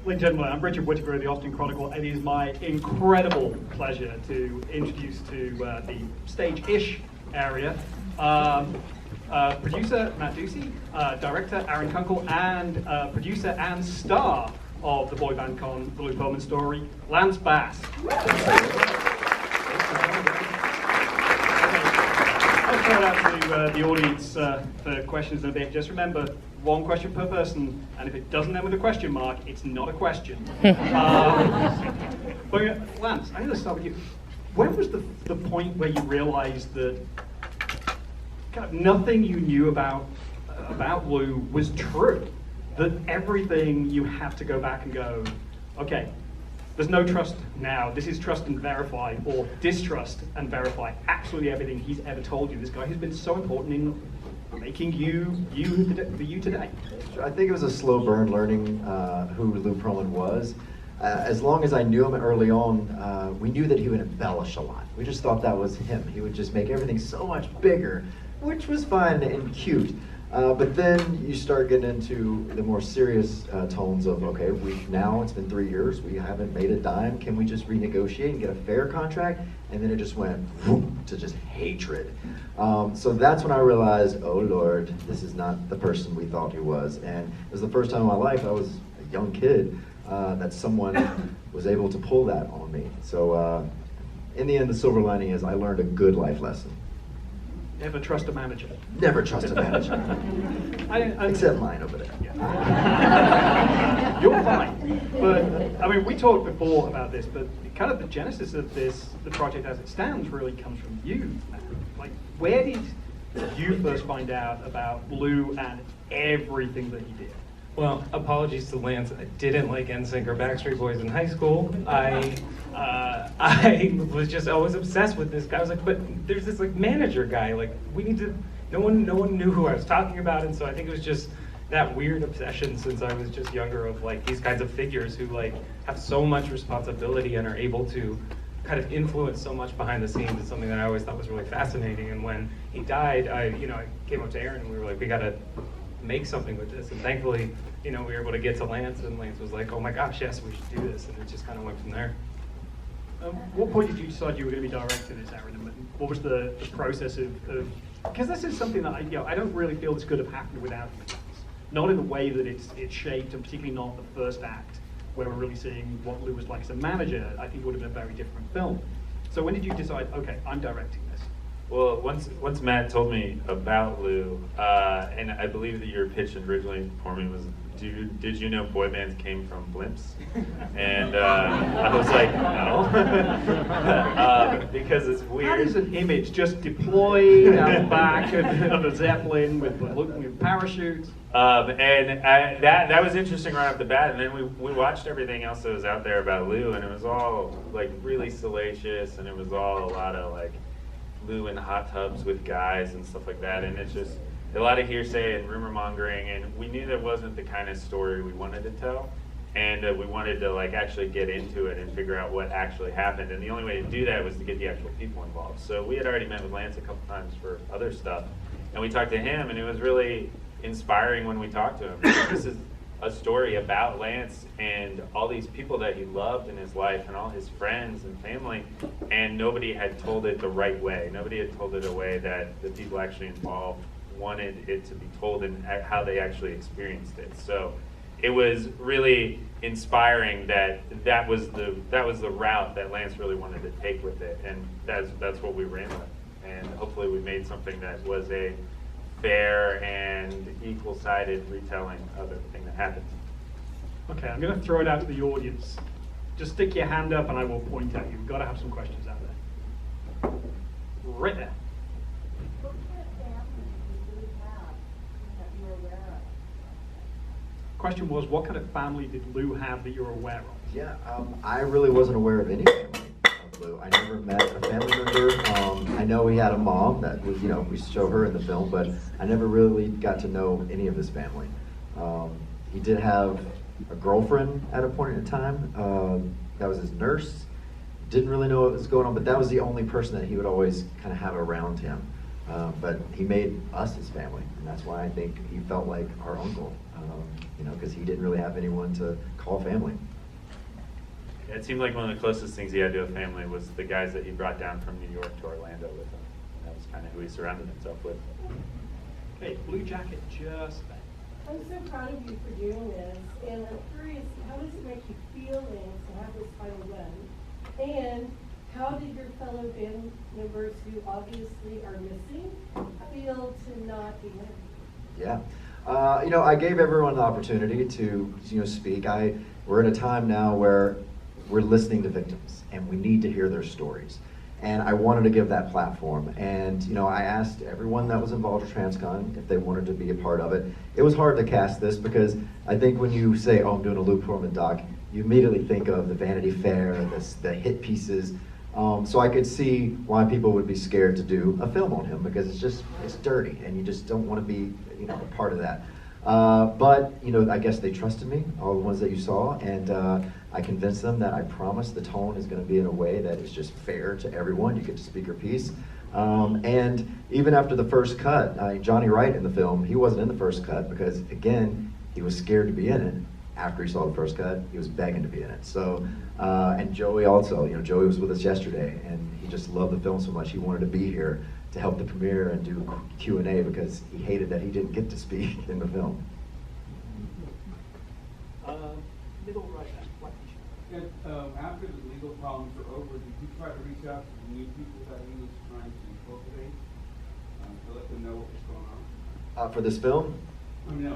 Ladies and gentlemen, I'm Richard Whittaker of the Austin Chronicle. It is my incredible pleasure to introduce to the stage-ish area producer Matt Ducey, director Aaron Kunkel, and producer and star of the boy band con The Lou Pearlman Story, Lance Bass. I'll throw it out to the audience for questions in a bit. Just remember, one question per person, and if it doesn't end with a question mark, it's not a question. But Lance, I'm going to start with you. When was the point where you realized that kind of nothing you knew about Lou was true? That everything you had to go back and go, okay, there's no trust now. This is trust and verify, or distrust and verify absolutely everything he's ever told you. This guy has been so important in making you today. I think it was a slow burn learning who Lou Pearlman was. As long as I knew him early on, we knew that he would embellish a lot. We just thought that was him. He would just make everything so much bigger, which was fun and cute. But then you start getting into the more serious tones of, okay, it's been 3 years, we haven't made a dime, can we just renegotiate and get a fair contract? And then it just went to just hatred. So that's when I realized, oh Lord, this is not the person we thought he was. And it was the first time in my life, I was a young kid, that someone was able to pull that on me. So in the end, the silver lining is I learned a good life lesson. Never trust a manager. Never trust a manager. Except mine over there. Yeah. You're fine. But, I mean, we talked before about this, but kind of the genesis of this, the project as it stands, really comes from you, Matt. Like, where did you first find out about Lou and everything that he did? Well, apologies to Lance. I didn't like NSYNC or Backstreet Boys in high school. I was just always obsessed with this guy. I was like, but there's this like manager guy. Like we need to. No one knew who I was talking about, and so I think it was just that weird obsession since I was just younger of like these kinds of figures who like have so much responsibility and are able to kind of influence so much behind the scenes. It's something that I always thought was really fascinating. And when he died, I came up to Aaron and we were like, we gotta make something with this, and thankfully, we were able to get to Lance, and Lance was like, oh my gosh, yes, we should do this, and it just kind of went from there. What point did you decide you were going to be directing this, Aaron? And what was the process of because this is something that I don't really feel this could have happened without you. Not in the way that it's shaped, and particularly not the first act, where we're really seeing what Lou was like as a manager. I think it would have been a very different film. So when did you decide, okay, I'm directing this? Well, once Matt told me about Lou, and I believe that your pitch originally for me was, did you know boy bands came from blimps? And I was like, no, because it's weird. How does an image just deployed out the back of a Zeppelin with parachutes? And that was interesting right off the bat, and then we watched everything else that was out there about Lou, and it was all like really salacious, and it was all a lot of like Lou in hot tubs with guys and stuff like that, and it's just a lot of hearsay and rumor mongering, and we knew that wasn't the kind of story we wanted to tell, and we wanted to like actually get into it and figure out what actually happened, and the only way to do that was to get the actual people involved. So we had already met with Lance a couple times for other stuff, and we talked to him, and it was really inspiring when we talked to him. This is a story about Lance and all these people that he loved in his life and all his friends and family, and nobody had told it the right way. Nobody had told it a way that the people actually involved wanted it to be told and how they actually experienced it. So it was really inspiring that was the route that Lance really wanted to take with it, and that's what we ran with. And hopefully we made something that was a fair and equal-sided retelling of everything that happened. Okay, I'm going to throw it out to the audience. Just stick your hand up and I will point at you. We've got to have some questions out there. Right there. What kind of family did you have that you were aware of? Question was, what kind of family did Lou have that you're aware of? Yeah, I really wasn't aware of any family of Lou. I never met a family member. I know he had a mom that was, we show her in the film, but I never really got to know any of his family. He did have a girlfriend at a point in time. That was his nurse. Didn't really know what was going on, but that was the only person that he would always kind of have around him. But he made us his family, and that's why I think he felt like our uncle. because he didn't really have anyone to call family. Yeah, it seemed like one of the closest things he had to a family was the guys that he brought down from New York to Orlando with him. That was kind of who he surrounded himself with. Okay, blue jacket, just there. I'm so proud of you for doing this, and I'm curious, how does it make you feel to have this final run? And how did your fellow band members who obviously are missing feel to not be with you? Yeah. I gave everyone the opportunity to, speak. We're in a time now where we're listening to victims, and we need to hear their stories. And I wanted to give that platform. And, I asked everyone that was involved with TransCon if they wanted to be a part of it. It was hard to cast this because I think when you say, oh, I'm doing a Lou Pearlman doc, you immediately think of the Vanity Fair, the hit pieces. So I could see why people would be scared to do a film on him because it's dirty and you just don't want to be, a part of that. But I guess they trusted me, all the ones that you saw, and I convinced them that I promise the tone is going to be in a way that is just fair to everyone. You get to speak your piece. And even after the first cut, Johnny Wright in the film, he wasn't in the first cut because, again, he was scared to be in it. After he saw the first cut, he was begging to be in it. So, and Joey also, Joey was with us yesterday, and he just loved the film so much he wanted to be here to help the premiere and do Q&A because he hated that he didn't get to speak in the film. Middle right, white And, after the legal problems are over, did you try to reach out to the new people that he was trying to cultivate to let them know what was going on? For this film? No,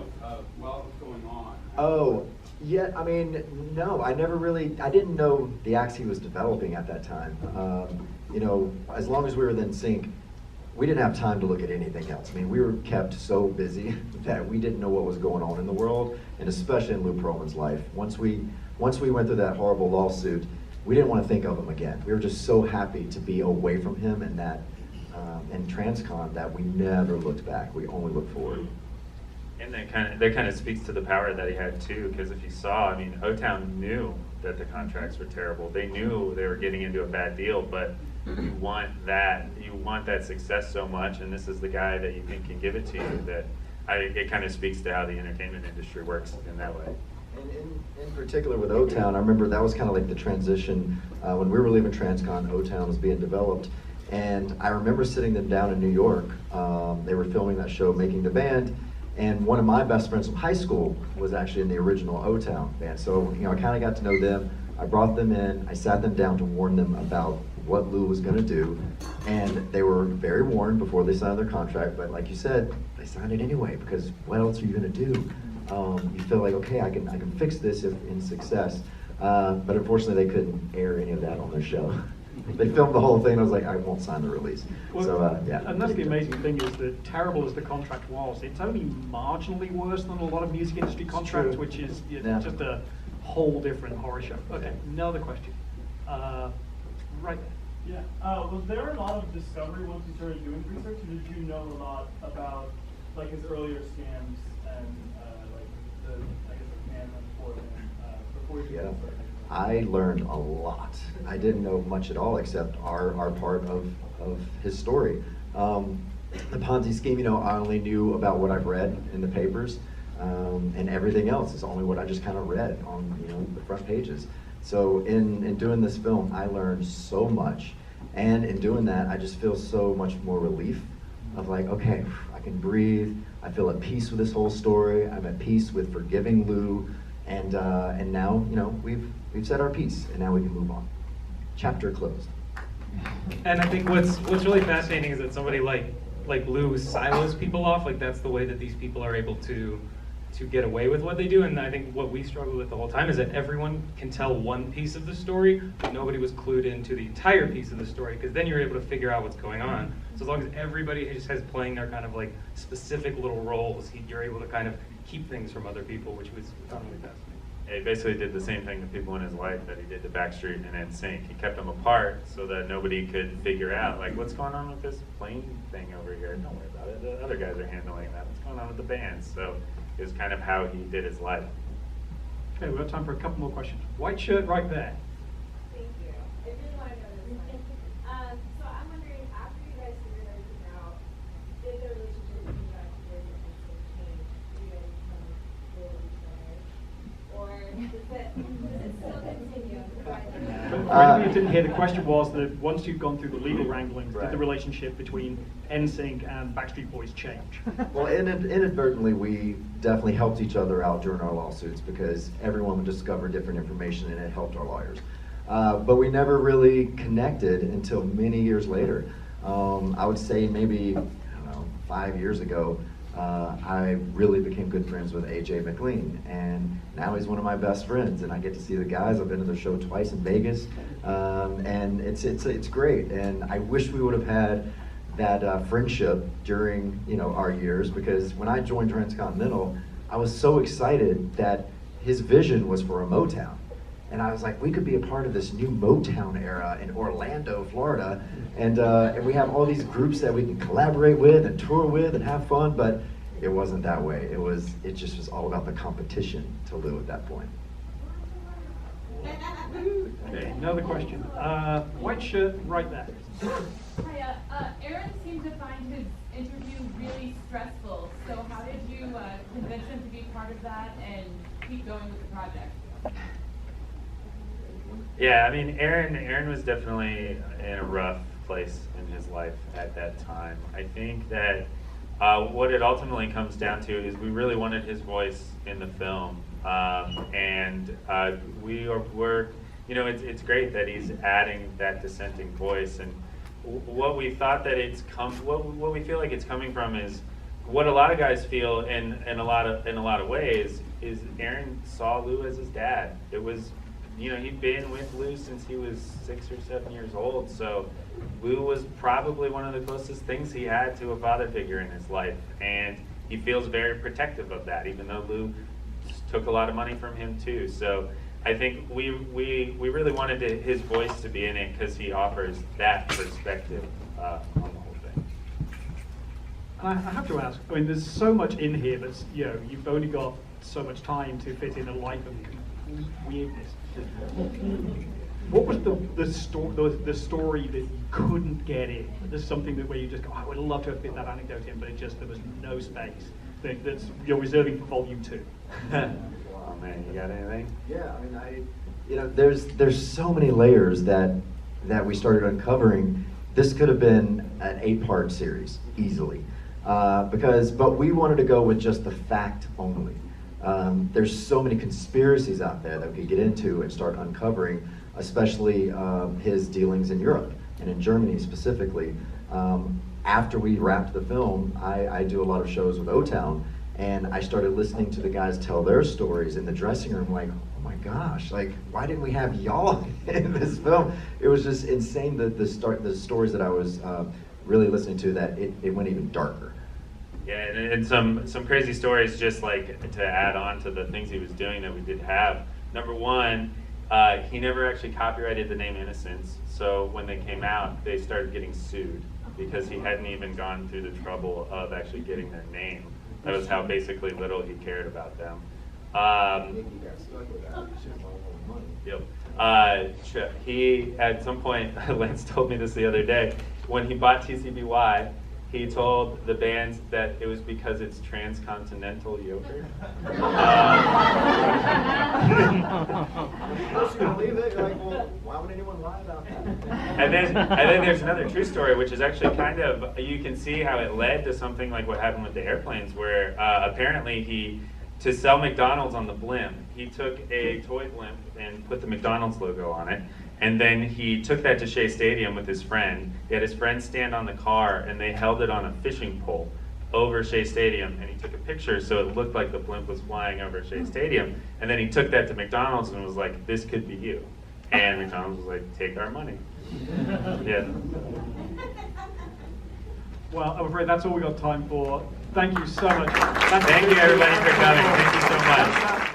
while it was going on. Oh, yeah, no, I didn't know the acts he was developing at that time. As long as we were in sync, we didn't have time to look at anything else. We were kept so busy that we didn't know what was going on in the world, and especially in Lou Pearlman's life. Once we went through that horrible lawsuit, we didn't want to think of him again. We were just so happy to be away from him and that, and TransCon that we never looked back. We only looked forward. And that kind of speaks to the power that he had too, because if you saw, O-Town knew that the contracts were terrible. They knew they were getting into a bad deal, but you want that success so much, and this is the guy that you think can give it to you. That it kind of speaks to how the entertainment industry works in that way. And in particular with O-Town, I remember that was kind of like the transition when we were leaving TransCon. O-Town was being developed, and I remember sitting them down in New York. They were filming that show, Making the Band. And one of my best friends from high school was actually in the original O-Town band. So, I kind of got to know them. I brought them in. I sat them down to warn them about what Lou was going to do. And they were very warned before they signed their contract. But like you said, they signed it anyway because what else are you going to do? You feel like, okay, I can fix this if in success. But unfortunately, they couldn't air any of that on their show. They filmed the whole thing, and I was like, I won't sign the release. Well, So, yeah. And that's the amazing thing is that terrible as the contract was, it's only marginally worse than a lot of music industry contracts, true. which is Yeah. just a whole different horror show. Okay, another question. Right there. Yeah. Was there a lot of discovery once you started doing research, or did you know a lot about his earlier scams and the man before you Yeah. started? I learned a lot. I didn't know much at all except our part of his story. The Ponzi scheme, I only knew about what I've read in the papers, and everything else is only what I just kind of read on the front pages. So in doing this film, I learned so much, and in doing that, I just feel so much more relief of like, okay, I can breathe. I feel at peace with this whole story. I'm at peace with forgiving Lou, and now we've said our piece, and now we can move on. Chapter closed. And I think what's really fascinating is that somebody like Lou silos people off. Like that's the way that these people are able to get away with what they do. And I think what we struggle with the whole time is that everyone can tell one piece of the story, but nobody was clued into the entire piece of the story, because then you're able to figure out what's going on. So as long as everybody just has playing their kind of like specific little roles, you're able to kind of keep things from other people, which was really fascinating. He basically did the same thing to people in his life that he did to Backstreet and NSYNC. He kept them apart so that nobody could figure out, like, what's going on with this plane thing over here? Don't worry about it. The other guys are handling that. What's going on with the bands? So it was kind of how he did his life. Okay, we've got time for a couple more questions. White shirt right there. Thank you. I really want to know this one. So I'm wondering, after you guys figured everything out, did the relationship with you guys change? Did you guys become anybody who didn't hear, the question was that once you've gone through the legal wranglings, did Right. the relationship between NSYNC and Backstreet Boys change? Well, inadvertently, we definitely helped each other out during our lawsuits because everyone would discover different information and it helped our lawyers. But we never really connected until many years later. I would say maybe, I don't know, 5 years ago, I really became good friends with AJ McLean, and now he's one of my best friends, and I get to see the guys. I've been to their show twice in Vegas, and it's great. And I wish we would have had that friendship during our years, because when I joined Transcontinental, I was so excited that his vision was for a Motown. And I was like, we could be a part of this new Motown era in Orlando, Florida, and we have all these groups that we can collaborate with and tour with and have fun. But it wasn't that way. It just was all about the competition to Lou at that point. Okay, another question. White shirt right there. Hi, Aaron seemed to find his interview really stressful. So how did you convince him to be part of that and keep going with the project? Yeah, I mean, Aaron was definitely in a rough place in his life at that time. I think that what it ultimately comes down to is we really wanted his voice in the film, and we're it's great that he's adding that dissenting voice. And what we thought that what we feel like it's coming from is what a lot of guys feel in a lot of ways is Aaron saw Lou as his dad. It was. He'd been with Lou since he was 6 or 7 years old, so Lou was probably one of the closest things he had to a father figure in his life, and he feels very protective of that, even though Lou took a lot of money from him too. So I think we really wanted his voice to be in it because he offers that perspective on the whole thing. I have to ask, I mean, there's so much in here, but you've only got so much time to fit in a life of complete weirdness. What was the story that you couldn't get in? There's something where you just go, I would love to have fit that anecdote in, but there was no space. That's you're reserving for volume 2. Oh man, you got anything? Yeah, I mean, there's so many layers that we started uncovering. This could have been an 8-part series easily, but we wanted to go with just the fact only. There's so many conspiracies out there that we could get into and start uncovering, especially his dealings in Europe and in Germany specifically. After we wrapped the film, I do a lot of shows with O-Town, and I started listening to the guys tell their stories in the dressing room, like, oh my gosh, like, why didn't we have y'all in this film? It was just insane, the stories that I was really listening to, that it went even darker. Yeah, and some crazy stories, just like to add on to the things he was doing that we did have. Number one, he never actually copyrighted the name Innocence, so when they came out, they started getting sued because he hadn't even gone through the trouble of actually getting their name. That was how basically little he cared about them. Yep. He, at some point, Lance told me this the other day, when he bought TCBY, he told the bands that it was because it's transcontinental yogurt. Believe it? You're like, well, why would anyone lie about that? And then there's another true story, which is actually kind of, you can see how it led to something like what happened with the airplanes, where apparently to sell McDonald's on the blimp, he took a toy blimp and put the McDonald's logo on it. And then he took that to Shea Stadium with his friend. He had his friend stand on the car, and they held it on a fishing pole over Shea Stadium, and he took a picture so it looked like the blimp was flying over Shea Stadium. And then he took that to McDonald's and was like, this could be you. And McDonald's was like, take our money. Yeah. Well, I'm afraid that's all we got time for. Thank you so much. Thank you everybody for coming. Thank you so much.